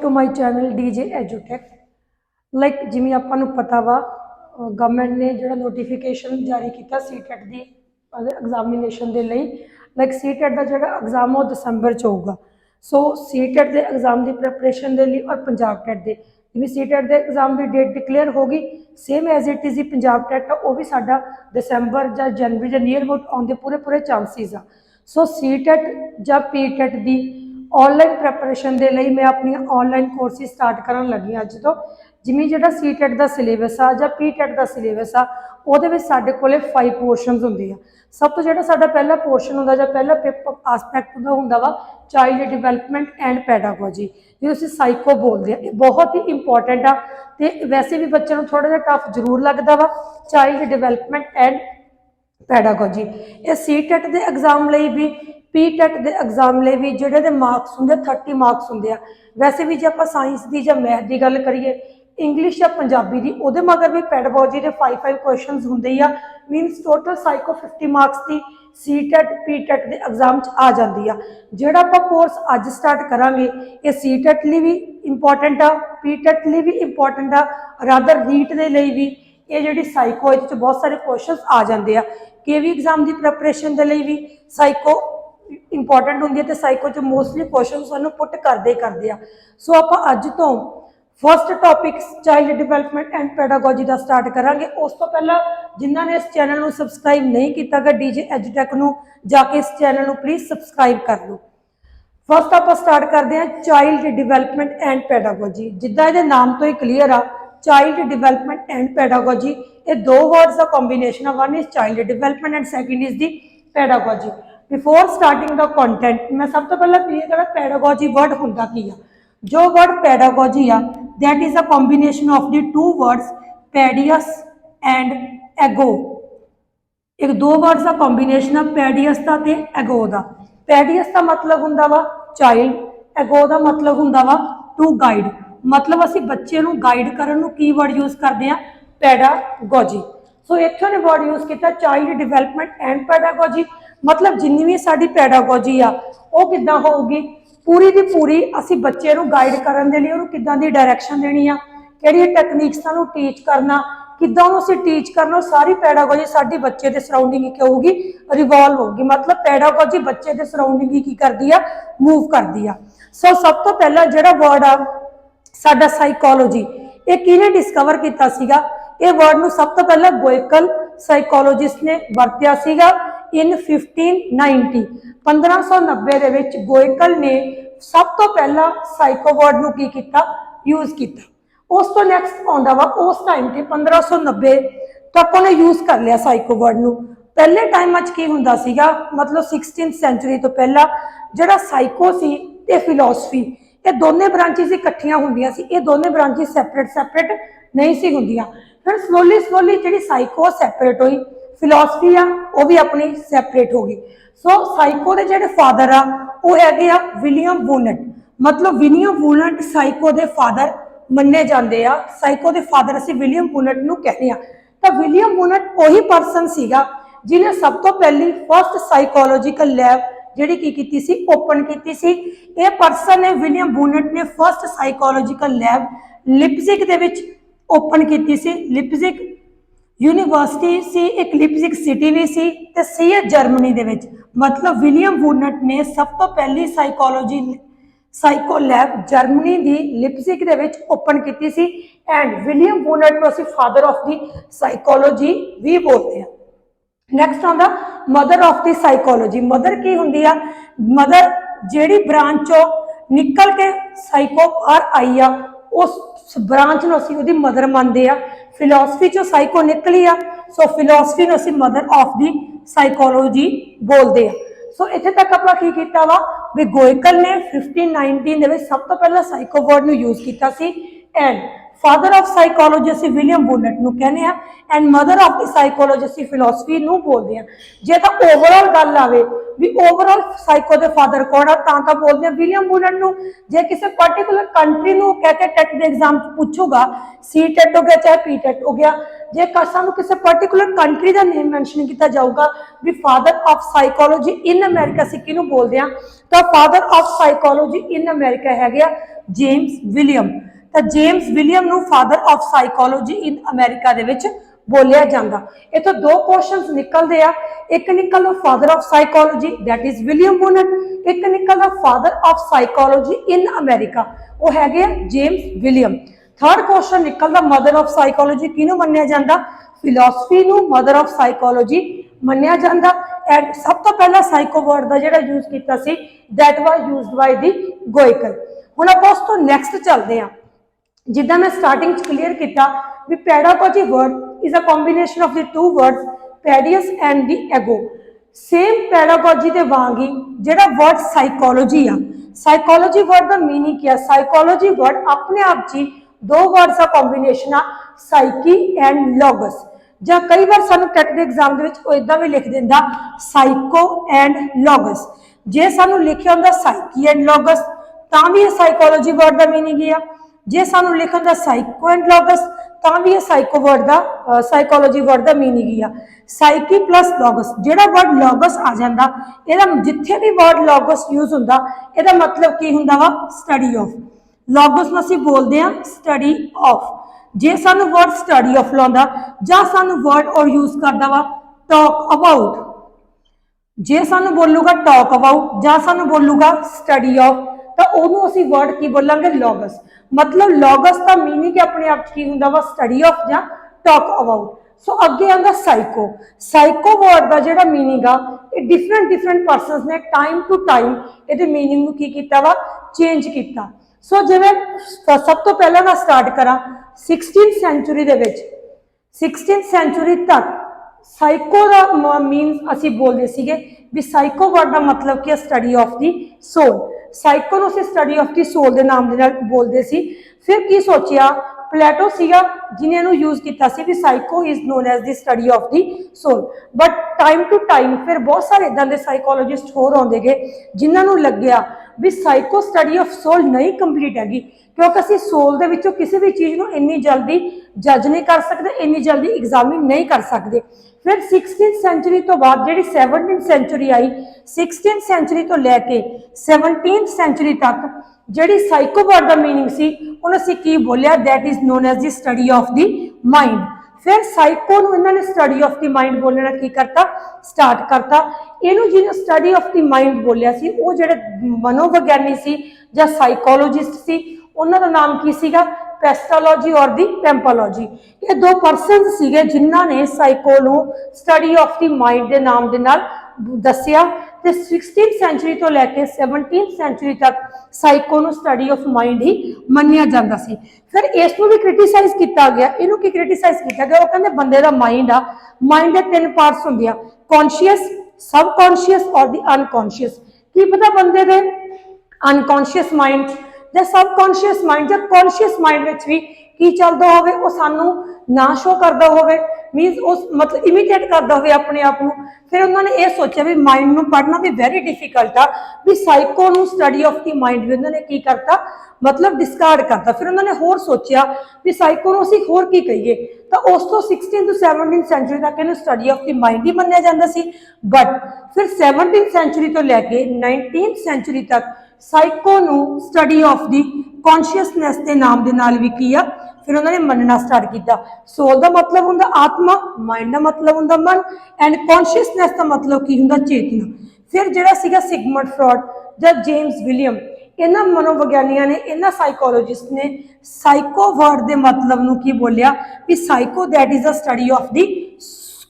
To my channel DJ एजुटेक। Like जिमें आपां नूं पता वा गवर्नमेंट ने जो नोटिफिकेशन जारी किया सीटैट की एग्जामिनेशन के लिए। लाइक सीटैट का जो एग्जाम है वो दिसंबर च होगा। सो सीटैट के एग्जाम की प्रैपरेशन के लिए और पंजाब टैट के जिवें सीटैट के एग्जाम की डेट डिकलेयर होगी सेम एज इट इज़ ही पंजाब टैट है, वो भी साडा दिसंबर या जनवरी या नीयर अबाउट आने पूरे पूरे चांसिस आ। सो सीटैट या पीटैट की ऑनलाइन प्रैपरेशन के लिए मैं अपनी ऑनलाइन कोर्सिस स्टार्ट कर लगी अज तो। जिमें जो सीटैट का सिलेबस आ या पीटैट का सिलेबस आ वो साढ़े को 5 पोर्शनस होंगे। सब तो जो साडा पहला पोर्शन होंगे या पहला पेपर आसपैक्ट होंगे वा चाइल्ड डिवेलपमेंट एंड पैडागोजी, जो असीं साइको बोलते हैं। ये बहुत ही इंपॉर्टेंट आ ते वैसे भी बच्चों को थोड़ा जिहा टफ जरूर लगता वा चाइल्ड डिवेलपमेंट एंड पैडागोजी। ये सीटैट के एग्जाम लिए भी पीटैट के एग्जाम लिए भी जोड़े मार्क्स होंगे 30 मार्क्स होंगे। वैसे भी जो आप साइंस की या मैथ की गल करिए इंग्लिश या पंजाबी की वो मगर भी पैडागोजी के 5 क्वेश्चन होंगे ही आ। मीनस टोटल साइको 50 मार्क्स की सीटैट पीटैट के एग्जाम आ जाती है। जोड़ा आप कोर्स अज स्टार्ट करांगे ये सीटैट लिए भी इंपॉर्टेंट आ पीटैट लिए भी इंपॉर्टेंट आ रादर रीट के लिए भी। ये जी साइको बहुत सारे क्वेश्चन आ जाते हैं। केवी एग्जाम की प्रैपरेशन के लिए भी साइको इंपॉर्टेंट होंगी है, साइको च मोस्टली क्वेश्चन सूँ पुट करते हैं। सो आप अज तो first topic child development and pedagogy का स्टार्ट करांगे। उस तो पहला जिन्होंने इस चैनल को सबसक्राइब नहीं किया डीजे एजुटेक को जाके इस चैनल को प्लीज़ सबसक्राइब कर लो। फर्स्ट आप स्टार्ट करते हैं चाइल्ड डिवेलपमेंट एंड पैडागोजी। जिदा ये नाम तो ही क्लीयर आ चाइल्ड डिवेलपमेंट एंड पैडागोजी, ये 2 वर्ड्स का कॉम्बीनेशन है। One is child development and second is the pedagogy. Before starting the content मैं सब तो पहले क्लीयर करा पैडागोजी वर्ड होंदा की आ। जो वर्ड पैडागोजी आ that is a combination of the 2 words paidios and ago. एक 2 वर्ड्स का कॉम्बीनेशन है पैडियस का ते एगो का। पैडियस का मतलब होंदा वा चाइल्ड, एगो का मतलब होंदा वा टू गाइड। मतलब असी बच्चे को गाइड करने की वर्ड यूज करते हैं पैडागोजी। सो इत्थों ने वर्ड यूज किया चाइल्ड डिवेलपमेंट एंड पैडागोजी। मतलब जिन्नी भी साडी पैडागोजी आ वो किद्दां होगी पूरी की पूरी असी बच्चे को गाइड करने के लिए उन्होंने किद्दां दी डायरैक्शन देनी आ, किहड़ी टैक्नीक्स सानू टीच करना, किद्दां उसे टीच करना। सारी पैडागोजी साडी बच्चे के सराउंडिंग की होगी रिवॉल्व होगी। मतलब पैडागोजी बच्चे के सराउंडिंग की करती है मूव करती है। सो सब तो पहला जो वर्ड आ साडा साइकोलॉजी ये किने डिस्कवर किया सीगा। ये वर्ड नूं सब तो पहला गोयकल साइकोलॉजिस्ट ने वरत्या सीगा इन 1590 दे विच गोयकल ने सब तो पहला साइको वर्ड नूं की कीता यूज किया। उस तो नैक्सट आउंदा वा उस टाइम ते 1590 तक उन्हें यूज कर लिया साइको वर्ड नूं। पहले टाइम अच की हुंदा सीगा मतलब 16th सेंचुरी तो पहला जिहड़ा साइको सी ते फिलोसफी ये दोनों ब्रांचिज इकट्ठियां होंदियां सी। ये दोनों ब्रांचिज सैपरेट नहीं सी होंदियां। फिर स्लोली जी साइको सैपरेट हुई, फिलोसफी आ वो भी अपनी सैपरेट होगी। सो साइको के जो फादर आ वो है विलियम वूलेट। मतलब विलियम वूलेट साइको के फादर मन्ने जाते आ। साइको के फादर असी विलियम वूलेट नूं कहने आ। तो विलियम वूलेट वही परसन सीगा जिन्हें सब तो पहली फर्स्ट साइकोलॉजिकल लैब जिहड़ी की सी ओपन की सी। ये परसन है विलियम वूलेट ने first psychological lab Leipzig they which open की सी। लिपजिग यूनीवर्सिटी सी, एक लिपजिग सिटी भी सी ते सी है जर्मनी दे विच। मतलब विलियम वूलेट ने सब तो पहली साइको लैब जर्मनी की लिपजिग दे विच ओपन की सी। एंड विलियम वूलेट को असीं फादर ऑफ दी साइकोलॉजी भी बोलते हैं। नैक्सट आंदा mother of the psychology. Mother की हुंदी आ मदर जिहड़ी ब्रांच चो निकल के साइको बाहर आई आ उस ब्रांच नूं असीं उहदी मदर मानते आ। फिलोसफी चो साइको निकली आ सो फिलोसफी नूं असीं मदर ऑफ दी साइकोलॉजी बोलते हैं। सो इत्थे तक आपां की कीता वा भी गोयकल ने 1519 दे विच सब तो पहला साइको वर्ड नूं यूज किया सी। एंड फादर ऑफ साइकोलॉजी ਅਸੀਂ ਵਿਲੀਅਮ ਬੂਨਟ ਨੂੰ ਕਹਿੰਦੇ ਆ and mother of the psychology ਅਸੀਂ ਫਿਲਾਸਫੀ ਨੂੰ ਬੋਲਦੇ ਆ। ਜੇ ਤਾਂ ਓਵਰਆਲ ਗੱਲ ਆਵੇ ਵੀ ਓਵਰਆਲ ਸਾਈਕੋ ਦੇ ਫਾਦਰ ਕੌਣ ਆ ਤਾਂ ਬੋਲਦੇ ਆ ਵਿਲੀਅਮ ਬੂਨਟ ਨੂੰ। ਜੇ ਕਿਸੇ ਪਾਰਟਿਕੂਲਰ ਕੰਟਰੀ ਨੂੰ ਕਹਿ ਕੇ ਟੈਟ ਦੇ ਐਗਜ਼ਾਮ ਪੁੱਛੂਗਾ, ਸੀ ਟੈਟ ਹੋ ਗਿਆ ਚਾਹੇ ਪੀ ਟੈਟ ਹੋ ਗਿਆ, ਜੇ ਸਾਨੂੰ ਕਿਸੇ ਪਾਰਟਿਕੂਲਰ ਕੰਟਰੀ ਦਾ ਨੇਮ ਮੈਂਸ਼ਨ ਕੀਤਾ ਜਾਊਗਾ ਵੀ father of psychology in America ਅਸੀਂ ਕਿਹਨੂੰ ਬੋਲਦੇ ਆ, ਤਾਂ father of psychology in America ਹੈਗੇ ਆ ਜੇਮਸ ਵਿਲੀਅਮ। ਤਾਂ ਜੇਮਸ ਵਿਲੀਅਮ ਨੂੰ father of psychology in America ਦੇ ਵਿੱਚ ਬੋਲਿਆ ਜਾਂਦਾ। ਇਥੋਂ ਦੋ ਕੁਐਸਚਨਸ ਨਿਕਲਦੇ ਆ, ਇੱਕ ਨਿਕਲਦਾ father of psychology that is William Wundt, ਇੱਕ ਨਿਕਲਦਾ father of psychology in America, ਉਹ ਹੈਗੇ ਆ ਜੇਮਸ ਵਿਲੀਅਮ। ਥਰਡ ਕੁਐਸਚਨ ਨਿਕਲਦਾ ਮਦਰ ਆਫ ਸਾਈਕੋਲੋਜੀ ਕਿਹਨੂੰ ਮੰਨਿਆ ਜਾਂਦਾ, ਫਿਲਾਸਫੀ ਨੂੰ ਮਦਰ ਆਫ ਸਾਈਕੋਲੋਜੀ ਮੰਨਿਆ ਜਾਂਦਾ। ਐਂਡ ਸਭ ਤੋਂ ਪਹਿਲਾਂ ਸਾਈਕੋ ਵਰਡ ਦਾ ਜਿਹੜਾ ਯੂਜ਼ ਕੀਤਾ ਸੀ ਦੈਟ ਵਾਸ ਯੂਜ਼ਡ ਬਾਈ ਦੀ ਗੋਇਕਲ। ਹੁਣ ਆਪਾਂ ਉਸ ਤੋਂ ਨੈਕਸਟ ਚੱਲਦੇ ਆ। ਜਿੱਦਾਂ ਮੈਂ ਸਟਾਰਟਿੰਗ ਚ ਕਲੀਅਰ ਕੀਤਾ ਵੀ pedagogy word is a combination of the two words paidios and the ago. Same pedagogy ਦੇ ਵਾਂਗ ਹੀ ਜਿਹੜਾ ਵਰਡ ਸਾਈਕੋਲੋਜੀ ਆ, ਸਾਈਕੋਲੋਜੀ ਵਰਡ ਦਾ ਮੀਨਿੰਗ ਕੀ ਆ, ਸਾਈਕੋਲੋਜੀ ਵਰਡ ਆਪਣੇ ਆਪ 'ਚ ਹੀ ਦੋ ਵਰਡਸ ਦਾ ਕੰਬੀਨੇਸ਼ਨ ਆ ਸਾਈਕੀ ਐਂਡ ਲੋਗਸ। ਜਾਂ ਕਈ ਵਾਰ ਸਾਨੂੰ ਟੈਟ ਦੇ ਐਗਜ਼ਾਮ ਦੇ ਵਿੱਚ ਉਹ ਇਦਾਂ ਵੀ ਲਿਖ ਦਿੰਦਾ ਸਾਈਕੋ ਐਂਡ ਲੋਗਸ। ਜੇ ਸਾਨੂੰ ਲਿਖਿਆ ਹੁੰਦਾ ਸਾਈਕੀ ਐਂਡ ਲੋਗਸ ਤਾਂ ਵੀ ਇਹ ਸਾਈਕੋਲੋਜੀ ਵਰਡ ਦਾ ਮੀਨਿੰਗ ਹੀ ਆ, ਜੇ ਸਾਨੂੰ ਲਿਖਣ ਦਾ ਸਾਈਕੋ ਐਂਡ ਲੋਗਸ ਤਾਂ ਵੀ ਇਹ ਸਾਈਕੋ ਵਰਡ ਦਾ ਸਾਈਕੋਲੋਜੀ ਵਰਡ ਦਾ ਮੀਨਿੰਗ ਹੀ ਆ। ਸਾਈਕੀ ਪਲੱਸ ਲੋਗਸ, ਜਿਹੜਾ ਵਰਡ ਲੋਗਸ ਆ ਜਾਂਦਾ ਇਹਦਾ ਜਿੱਥੇ ਵੀ ਵਰਡ ਲੋਗਸ ਯੂਜ਼ ਹੁੰਦਾ ਇਹਦਾ ਮਤਲਬ ਕੀ ਹੁੰਦਾ ਵਾ, ਸਟੱਡੀ ਆਫ। ਲੋਗਸ ਨੂੰ ਅਸੀਂ ਬੋਲਦੇ ਆ ਸਟੱਡੀ ਆਫ। ਜੇ ਸਾਨੂੰ ਵਰਡ ਸਟੱਡੀ ਆਫ ਲਾਉਂਦਾ ਜਾਂ ਸਾਨੂੰ ਵਰਡ ਔਰ ਯੂਜ਼ ਕਰਦਾ ਵਾ ਟਾਕ ਅਬਾਊਟ, ਜੇ ਸਾਨੂੰ ਬੋਲੂਗਾ ਟਾਕ ਅਬਾਊਟ ਜਾਂ ਸਾਨੂੰ ਬੋਲੂਗਾ ਸਟੱਡੀ ਆਫ ਤਾਂ ਉਹਨੂੰ ਅਸੀਂ ਵਰਡ ਕੀ ਬੋਲਾਂਗੇ, ਲੋਗਸ। ਮਤਲਬ ਲੋਗਸ ਦਾ ਮੀਨਿੰਗ ਆਪਣੇ ਆਪ ਕੀ ਹੁੰਦਾ ਵਾ, ਸਟੱਡੀ ਆਫ ਜਾਂ ਟਾਕ ਅਬਾਊਟ। ਸੋ ਅੱਗੇ ਆਉਂਦਾ ਸਾਈਕੋ। ਸਾਈਕੋ ਵਰਡ ਦਾ ਜਿਹੜਾ ਮੀਨਿੰਗ ਆ ਇਹ ਡਿਫਰੈਂਟ ਪਰਸਨਸ ਨੇ ਟਾਈਮ ਟੂ ਟਾਈਮ ਇਹਦੇ ਮੀਨਿੰਗ ਨੂੰ ਕੀ ਕੀਤਾ ਵਾ, ਚੇਂਜ ਕੀਤਾ। ਸੋ ਜਿਵੇਂ ਸਭ ਤੋਂ ਪਹਿਲਾਂ ਮੈਂ ਸਟਾਰਟ ਕਰਾਂ 16th ਸੈਂਚੁਰੀ ਦੇ ਵਿੱਚ, 16th ਸੈਂਚੁਰੀ ਤੱਕ ਸਾਈਕੋ ਦਾ ਮੀਨਸ ਅਸੀਂ ਬੋਲਦੇ ਸੀਗੇ ਵੀ ਸਾਈਕੋ ਵਰਡ ਦਾ ਮਤਲਬ ਕੀ ਹੈ, study of the soul. Psycho ਨੂੰ ਅਸੀਂ ਸਟੱਡੀ ਆਫ ਦੀ ਸੋਲ ਦੇ ਨਾਮ ਦੇ ਨਾਲ ਬੋਲਦੇ ਸੀ। ਫਿਰ ਕੀ ਸੋਚਿਆ, ਪਲੇਟੋ ਸੀਗਾ ਜਿਨੇ ਇਹਨੂੰ ਯੂਜ਼ ਕੀਤਾ ਸੀ ਵੀ psycho is known as the study of the soul. But time to time ਫਿਰ ਬਹੁਤ ਸਾਰੇ ਇਦਾਂ ਦੇ ਸਾਈਕੋਲੋਜਿਸਟ ਹੋਰ ਆਉਂਦੇ ਗਏ ਜਿਨ੍ਹਾਂ ਨੂੰ ਲੱਗਿਆ ਵੀ ਸਾਈਕੋ ਸਟੱਡੀ ਆਫ ਸੋਲ ਨਹੀਂ ਕੰਪਲੀਟ ਹੈਗੀ, ਕਿਉਂਕਿ ਅਸੀਂ ਸੋਲ ਦੇ ਵਿੱਚੋਂ ਕਿਸੇ ਵੀ ਚੀਜ਼ ਨੂੰ ਇੰਨੀ ਜਲਦੀ ਜੱਜ ਨਹੀਂ ਕਰ ਸਕਦੇ, ਇੰਨੀ ਜਲਦੀ ਐਗਜ਼ਾਮਿਨ ਨਹੀਂ ਕਰ ਸਕਦੇ। ਫਿਰ 16th ਸੈਂਚੁਰੀ ਤੋਂ ਬਾਅਦ ਜਿਹੜੀ 17th ਸੈਂਚੁਰੀ ਆਈ, 16th ਸੈਂਚੁਰੀ ਤੋਂ ਲੈ ਕੇ 17th ਸੈਂਚੁਰੀ ਤੱਕ ਜਿਹੜੀ ਸਾਈਕੋ ਵਰਡ ਦਾ ਮੀਨਿੰਗ ਸੀ ਉਹਨੂੰ ਅਸੀਂ ਕੀ ਬੋਲਿਆ, that is known as the study of the mind. ਫਿਰ ਸਾਈਕੋ ਨੂੰ ਇਹਨਾਂ ਨੇ ਸਟੱਡੀ ਆਫ ਦੀ ਮਾਈਂਡ ਬੋਲਣਾ ਕੀ ਕਰਤਾ, ਸਟਾਰਟ ਕਰਤਾ। ਇਹਨੂੰ ਜਿਹਨੂੰ ਸਟੱਡੀ ਆਫ ਦੀ ਮਾਈਂਡ ਬੋਲਿਆ ਸੀ ਉਹ ਜਿਹੜੇ ਮਨੋਵਿਗਿਆਨੀ ਸੀ ਜਾਂ ਸਾਈਕੋਲੋਜਿਸਟ ਸੀ ਉਹਨਾਂ ਦਾ ਨਾਮ ਕੀ ਸੀਗਾ, ਪੈਸਟੋਲੋਜੀ ਔਰ ਦੀ ਪੈਂਪੋਲੋਜੀ। ਇਹ ਦੋ ਪਰਸਨਸ ਸੀਗੇ ਜਿਨ੍ਹਾਂ ਨੇ ਸਾਈਕੋ ਨੂੰ ਸਟੱਡੀ ਆਫ ਦੀ ਮਾਈਂਡ ਦੇ ਨਾਮ ਦੇ ਨਾਲ ਦੱਸਿਆ। ਤੇ 16th ਸੈਂਚੁਰੀ ਤੋਂ ਲੈ ਕੇ 17th ਸੈਂਚੁਰੀ ਤੱਕ ਸਾਈਕੋ ਨੂੰ ਸਟੱਡੀ ਆਫ ਮਾਈਂਡ ਹੀ ਮੰਨਿਆ ਜਾਂਦਾ ਸੀ। ਫਿਰ ਇਸ ਨੂੰ ਵੀ ਕ੍ਰਿਟੀਸਾਈਜ਼ ਕੀਤਾ ਗਿਆ। ਇਹਨੂੰ ਕੀ ਕ੍ਰਿਟੀਸਾਈਜ਼ ਕੀਤਾ ਗਿਆ, ਉਹ ਕਹਿੰਦੇ ਬੰਦੇ ਦਾ ਮਾਈਂਡ ਆ, ਮਾਈਂਡ ਦੇ ਤਿੰਨ ਪਾਰਟਸ ਹੁੰਦੇ ਆ, ਕੌਨਸ਼ੀਅਸ, ਸਬਕੌਨਸ਼ੀਅਸ ਔਰ ਦੀ ਅਨਕੌਨਸ਼ੀਅਸ। ਕੀ ਪਤਾ ਬੰਦੇ ਦੇ ਅਨਕੌਨਸ਼ੀਅਸ ਮਾਈਂਡ ਜਾਂ ਸਬਕੌਨਸ਼ੀਅਸ ਮਾਈਂਡ ਜਾਂ ਕੌਨਸ਼ੀਅਸ ਮਾਈਂਡ ਵਿੱਚ ਵੀ ਕੀ ਚੱਲਦਾ ਹੋਵੇ ਉਹ ਸਾਨੂੰ ਨਾ ਸ਼ੋ ਕਰਦਾ ਹੋਵੇ, ਮੀਨਸ ਉਸ ਮਤਲਬ ਇਮੀਟੇਟ ਕਰਦਾ ਹੋਵੇ ਆਪਣੇ ਆਪ ਨੂੰ। ਫਿਰ ਉਹਨਾਂ ਨੇ ਇਹ ਸੋਚਿਆ ਵੀ ਮਾਈਂਡ ਨੂੰ ਪੜ੍ਹਨਾ ਵੀ ਵੈਰੀ ਡਿਫਿਕਲਟ ਆ, ਵੀ ਸਾਈਕੋ ਨੂੰ ਸਟੱਡੀ ਆਫ ਦੀ ਮਾਈਂਡ ਵੀ ਉਹਨਾਂ ਨੇ ਕੀ ਕਰਤਾ, ਮਤਲਬ ਡਿਸਕਾਰਡ ਕਰਤਾ। ਫਿਰ ਉਹਨਾਂ ਨੇ ਹੋਰ ਸੋਚਿਆ ਵੀ ਸਾਈਕੋ ਨੂੰ ਅਸੀਂ ਹੋਰ ਕੀ ਕਹੀਏ, ਤਾਂ ਉਸ ਤੋਂ 16th to 17th ਸੈਂਚੁਰੀ ਤੱਕ ਇਹਨੂੰ ਸਟੱਡੀ ਆਫ ਦੀ ਮਾਈਂਡ ਹੀ ਮੰਨਿਆ ਜਾਂਦਾ ਸੀ। ਬਟ ਫਿਰ 17th ਸੈਂਚੁਰੀ ਤੋਂ ਲੈ ਕੇ 19th ਸੈਂਚੁਰੀ ਤੱਕ ਸਾਈਕੋ ਨੂੰ ਸਟੱਡੀ ਆਫ ਦੀ ਕੌਨਸ਼ੀਅਸਨੈਸ ਦੇ ਨਾਮ ਦੇ ਨਾਲ ਵੀ ਕੀ ਆ, ਫਿਰ ਉਹਨਾਂ ਨੇ ਮੰਨਣਾ ਸਟਾਰਟ ਕੀਤਾ। ਸੋਲ ਦਾ ਮਤਲਬ ਹੁੰਦਾ ਆਤਮਾ, ਮਾਈਂਡ ਦਾ ਮਤਲਬ ਹੁੰਦਾ ਮਨ, ਐਂਡ ਕੌਨਸ਼ੀਅਸਨੈਸ ਦਾ ਮਤਲਬ ਕੀ ਹੁੰਦਾ, ਚੇਤਨਾ। ਫਿਰ ਜਿਹੜਾ ਸੀਗਾ ਸਿਗਮੰਡ ਫਰੌਡ ਜਾਂ ਜੇਮਸ ਵਿਲੀਅਮ, ਇਹਨਾਂ ਮਨੋਵਿਗਿਆਨੀਆਂ ਨੇ, ਇਹਨਾਂ ਸਾਈਕੋਲੋਜਿਸਟ ਨੇ ਸਾਈਕੋ ਵਰਡ ਦੇ ਮਤਲਬ ਨੂੰ ਕੀ ਬੋਲਿਆ ਵੀ psycho that is a study of the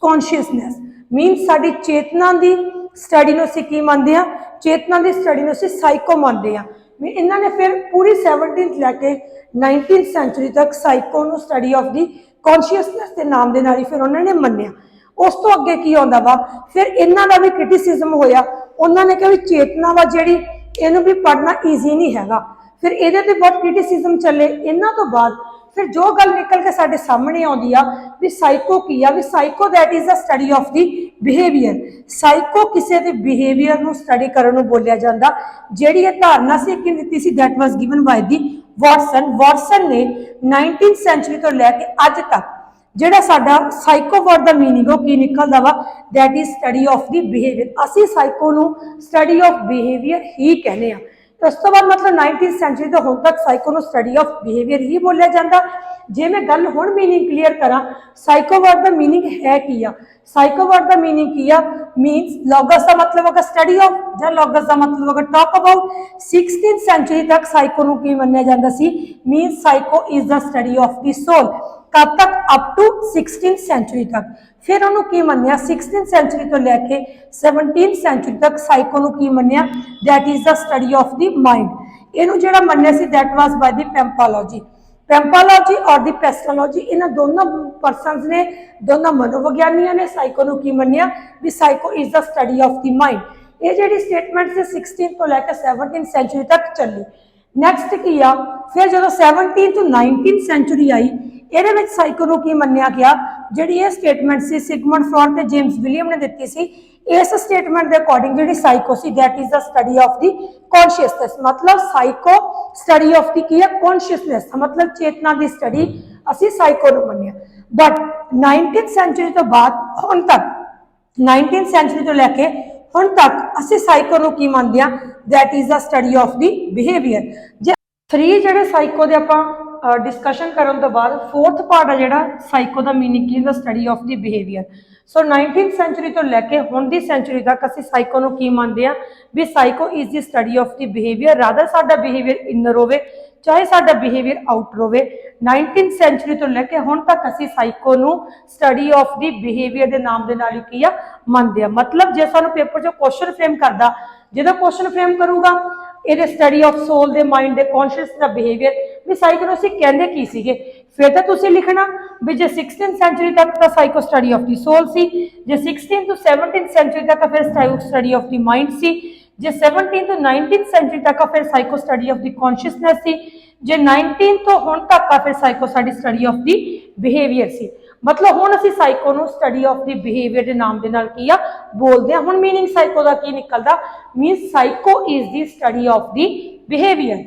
consciousness, means ਸਾਡੀ ਚੇਤਨਾ ਦੀ ਸਟੱਡੀ ਨੂੰ ਅਸੀਂ ਕੀ ਮੰਨਦੇ ਆ, ਚੇਤਨਾ ਦੀ ਸਟੱਡੀ ਨੂੰ ਅਸੀਂ ਸਾਈਕੋ ਮੰਨਦੇ ਆ। ਇਹਨਾਂ ਨੇ ਫਿਰ ਪੂਰੀ 17th ਲੈ ਕੇ 19th ਸੈਂਚੁਰੀ ਤੱਕ ਸਾਈਕੋ ਨੂੰ ਸਟੱਡੀ ਆਫ ਦੀ ਕੌਨਸ਼ੀਅਸਨੈਸ ਦੇ ਨਾਮ ਦੇ ਨਾਲ ਹੀ ਫਿਰ ਉਹਨਾਂ ਨੇ ਮੰਨਿਆ। ਉਸ ਤੋਂ ਅੱਗੇ ਕੀ ਆਉਂਦਾ ਵਾ, ਫਿਰ ਇਹਨਾਂ ਦਾ ਵੀ ਕ੍ਰਿਟਿਸਿਜ਼ਮ ਹੋਇਆ। ਉਹਨਾਂ ਨੇ ਕਿਹਾ ਵੀ ਚੇਤਨਾ ਵਾ ਜਿਹੜੀ ਇਹਨੂੰ ਵੀ ਪੜ੍ਹਨਾ ਈਜ਼ੀ ਨਹੀਂ ਹੈਗਾ। ਫਿਰ ਇਹਦੇ ਤੇ ਬਹੁਤ ਕ੍ਰਿਟਿਸਿਜ਼ਮ ਚੱਲੇ। ਇਹਨਾਂ ਤੋਂ ਬਾਅਦ फिर जो गल निकल के साडे सामने आउंदी आ भी साइको की आ, भी psycho that is the study of the behaviour. Psycho किसी के बिहेवियर नूं स्टडी करन नूं बोलिया जांदा। जिहड़ी ये धारणा सी कि दित्ती सी that was given by the Watson ने 19th सेंचुरी तो लैके अज तक जिहड़ा साडा साइको वर्ड दा मीनिंग हो की निकलदा वा that is study of the behaviour. असीं साइको नूं स्टडी ऑफ बिहेवियर ही कहने आ। तो उस तो बाद मतलब 19th सेंचुरी तो हुण तक साइको नूं स्टडी ऑफ बिहेवियर ही बोलिया जाता। जे मैं गल हुण मीनिंग क्लीयर करा, साइको वर्ड दा मीनिंग है की आ? साइको वर्ड दा मीनिंग की आ? मीनस लॉगस दा मतलब होगा स्टडी ऑफ, जां लॉगस दा मतलब होगा टॉक अबाउट। 16th सेंचुरी तक साइको नूं की मन्निया जांदा सी? Means psycho is the study of the soul. कब तक? अप टू 16th सेंचुरी तक। फिर उन्होंने की मन्निया 16th सेंचुरी तो लैके 17th सेंचुरी तक साइको नूं की मन्निया that is the study of the mind. इनू जिहड़ा मन्निया सी दैट वाज बाय द पैम्पालॉजी। पैम्पालॉजी और दी पेस्टोलॉजी, इन दोनों परसनस ने, दोनों मनोविज्ञानियों ने साइको नूं की मन्निया भी psycho is the study of the mind. ये जिहड़ी स्टेटमेंट से 16th तो लैके 17th सेंचुरी तक चली। नैक्सट की आ, फिर जो 17th to 19th सेंचुरी आई, ਇਹਦੇ ਵਿੱਚ ਸਾਈਕੋ ਨੂੰ ਕੀ ਮੰਨਿਆ ਗਿਆ? ਜਿਹੜੀ ਇਹ ਸਟੇਟਮੈਂਟ ਸੀ ਸਿਗਮੰਡ ਫਰॉड ਤੇ ਜੇਮਸ ਵਿਲੀਅਮ ਨੇ ਦਿੱਤੀ ਸੀ। ਇਸ ਸਟੇਟਮੈਂਟ ਦੇ ਅਕੋਰਡਿੰਗ ਜਿਹੜੀ psycho C that is the study of the consciousness. मतलब ਸਾਈਕੋ ਸਟੱਡੀ ਆਫ ਦੀ ਕੀ ਹੈ? ਕੌਨਸ਼ੀਅਸਨੈਸ, मतलब ਚੇਤਨਾ ਦੀ ਸਟੱਡੀ ਅਸੀਂ ਸਾਈਕੋ ਨੂੰ ਮੰਨਿਆ। ਬਟ 19th ਸੈਂਚੁਰੀ ਤੋਂ ਬਾਅਦ ਹੁਣ ਤੱਕ, 19th ਸੈਂਚੁਰੀ ਤੋਂ ਲੈ ਕੇ ਹੁਣ ਤੱਕ ਅਸੀਂ ਸਾਈਕੋ ਨੂੰ ਕੀ ਮੰਨਦੇ ਆ? That is the study of the behaviour. ਜੇ 3 ਜਿਹੜੇ ਸਾਈਕੋ ਦੇ ਆਪਾਂ डिस्कशन करने तो बाद 4th पार्ट है जिहड़ा साइको का मीनिंग की, the study of the behaviour. So 19th century तो लैके हुण दी सेंचुरी तक असीं साइको नूं की मानते हैं भी psycho is the study of the behaviour. Rather साडा बिहेवियर इनर होवे चाहे साडा बिहेवियर आउटर होवे। 19th सेंचुरी तो लैके हुण तक असीं साइको नूं स्टडी ऑफ द बिहेवियर के नाम दे नाल ही की मानते हैं। मतलब जे सानूं पेपर च क्वेश्चन फ्रेम करदा, जो क्वेश्चन फ्रेम करूगा ये स्टडी ऑफ सोल दे माइंड दे कॉन्शियस दा बिहेवियर भी साइको असीं कहंदे की सीगे, फिर तो तुसीं लिखना भी जे 16th सेंचुरी तक तो psycho study of the soul सी, जे 16th to 17th सेंचुरी तक फिर psycho study of the mind सी, जे 17th to 19th सेंचुरी तक फिर psycho study of the consciousness सी, जे 19th तो हुण तक फिर psycho study of the behaviour सी। मतलब हुण असीं साइको नूं स्टडी ऑफ द बिहेवियर के नाम दे नाल की बोलते हैं। हुण मीनिंग साइको का की निकलदा? Means psycho is the study of the behaviour.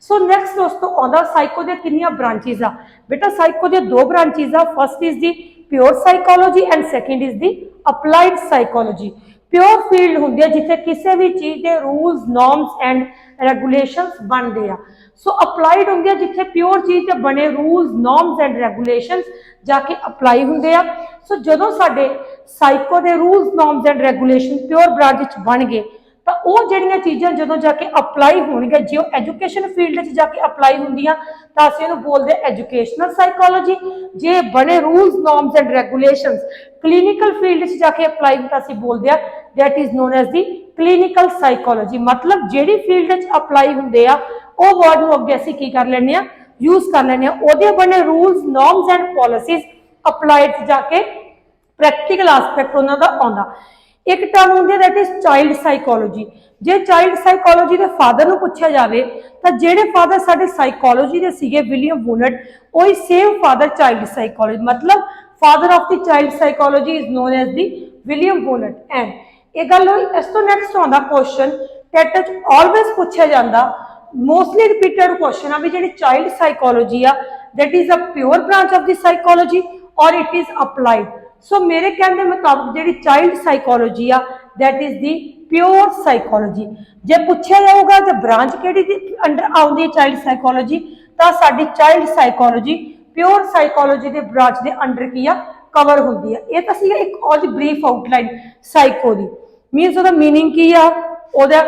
So next दोस्तों आउंदा साइको दे कितनियां ब्रांचेस आ? बेटा साइको दे 2 ब्रांचेस आ। First is the pure psychology and second is the applied psychology. Pure field हुंदी है जिथे किसी भी चीज के रूल्स नॉर्म्स एंड रेगुलेशंस बनते हैं। सो अप्लाइड होंगे जिथे प्योर चीज के बने रूल्स नॉर्म्स एंड रेगुलेशंस जाके अप्लाई होंगे आ। सो जदों साडे साइको के rules norms and regulation pure branch बन गए तो वह जड़ियाँ चीज़ां जदों जाके अप्लाई होणगे, जो एजुकेशन फील्ड च जाके अप्लाई होंदियां तो असीं इहनूं बोलदे एजुकेशनल साइकोलॉजी। जे बने rules norms and regulations clinical field च जाके अप्लाई तो असीं बोलदे आ that is known as the clinical psychology. मतलब जिहड़ी फील्ड च अप्लाई हुंदे आ वो वर्ड नूं अगे असीं की कर लैंदे आ? यूज कर लैंदे आ। ओहदे बने rules norms and policies applied जाके प्रैक्टिकल एस्पैक्ट उन्हां दा आउंदा। एक टर्म होंदी that is child psychology. J child psychology के फादर नूं पुछया जावे तो जेडे फादर साडे साइकोलॉजी दे सीगे विलियम वुलट, वही सेम फादर चाइल्ड साइकोलॉजी। मतलब father of the child psychology is known as the William Wundt. And ये गल होई। इस तो नैक्सट आउंदा क्वेश्चन टेट च ऑलवेज पुछया जांदा, मोस्टली रिपीटेड क्वेश्चन आ भी जिहड़ी चाइल्ड साइकोलॉजी आ that is a pure branch of the psychology और इट इज अप्लाइड। सो मेरे कहने मुताबिक जिहड़ी चाइल्ड साइकोलॉजी आ that is the pure psychology. जे पूछा जाऊगा तो ब्रांच केड़ी अंडर आउंदी है चाइल्ड साइकोलॉजी, तो साडी चाइल्ड साइकोलॉजी प्योर साइकोलॉजी के ब्रांच के अंडर की कवर होंदी है। ये तो सी एक और ब्रीफ आउटलाइन साइको दी। मीनस ओहदा मीनिंग की आ, ओहदा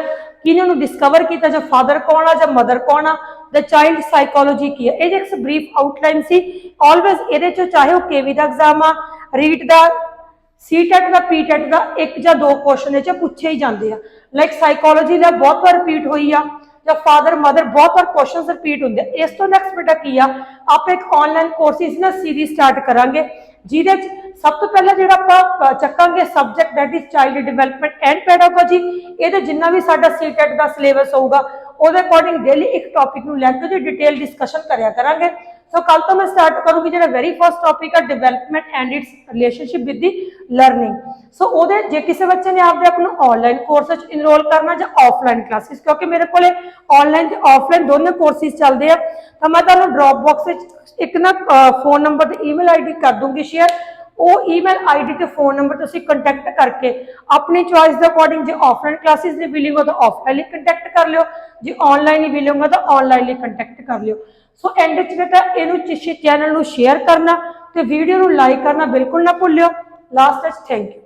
किन्होंने डिस्कवर किया, जो फादर कौन आ, जो मदर कौन आ, द चाइल्ड साइकोलॉजी की है। ये एक ब्रीफ आउटलाइन सी। ऑलवेज ये चाहे वह केवी का एग्जाम आ, रीट का, सी टेट का, पी टेट का, एक या 2 क्वेश्चन पूछे ही जाते हैं। लाइक साइकोलॉजी का बहुत बार रिपीट हुई आ, या फादर मदर बहुत बार क्वेश्चन रिपीट होंगे। इस तो नैक्सट बेटा की आप एक ऑनलाइन कोर्सिस ना सीरीज स्टार्ट करांगे जिहदे सब तो पहले जो आप चकांगे subject that is child development and pedagogy. ये जिन्ना भी साडा सी टेट का सिलेबस होगा उहदे अकॉर्डिंग डेली एक टॉपिक नूं लैके डिटेल डिस्कशन करिया करांगे। सो कल तो मैं स्टार्ट करूँगी जो वेरी फर्स्ट टॉपिक है development and it's relationship with the learning. So ਉਹਦੇ जे किसी बच्चे ने आपने अपने ऑनलाइन कोर्स इनरोल करना या ऑफलाइन क्लासेस, क्योंकि मेरे को ऑनलाइन ਤੇ ऑफलाइन दोनों कोर्सेज चलते हैं, तो मैं ਤੁਹਾਨੂੰ ड्रॉप बॉक्स एक ना फोन नंबर ਤੇ ईमेल आईडी कर दूंगी शेयर। ਉਹ ਈਮੇਲ ਆਈਡੀ ਤੇ ਫੋਨ ਨੰਬਰ ਤੁਸੀਂ ਕੰਟੈਕਟ ਕਰਕੇ ਆਪਣੀ ਚੋਇਸ ਦੇ ਅਕੋਰਡਿੰਗ ਜੇ ਆਫਲਾਈਨ ਕਲਾਸਿਸ ਦੀ ਬਿਲਿੰਗ ਹੋ ਤਾਂ ਆਫਲਾਈਨ ਹੀ ਕੰਟੈਕਟ ਕਰ ਲਿਓ, ਜੇ ਆਨਲਾਈਨ ਹੀ ਬਿਲਿੰਗ ਹੋ ਤਾਂ ਆਨਲਾਈਨ ਹੀ ਕੰਟੈਕਟ ਕਰ ਲਿਓ। ਸੋ ਐਂਡ ਵਿੱਚ ਬੇਟਾ ਇਹਨੂੰ ਚੈਨਲ ਨੂੰ ਸ਼ੇਅਰ ਕਰਨਾ ਤੇ ਵੀਡੀਓ ਨੂੰ ਲਾਈਕ ਕਰਨਾ ਬਿਲਕੁਲ ਨਾ ਭੁੱਲਿਓ। ਲਾਸਟ ਵਿੱਚ ਥੈਂਕ ਯੂ।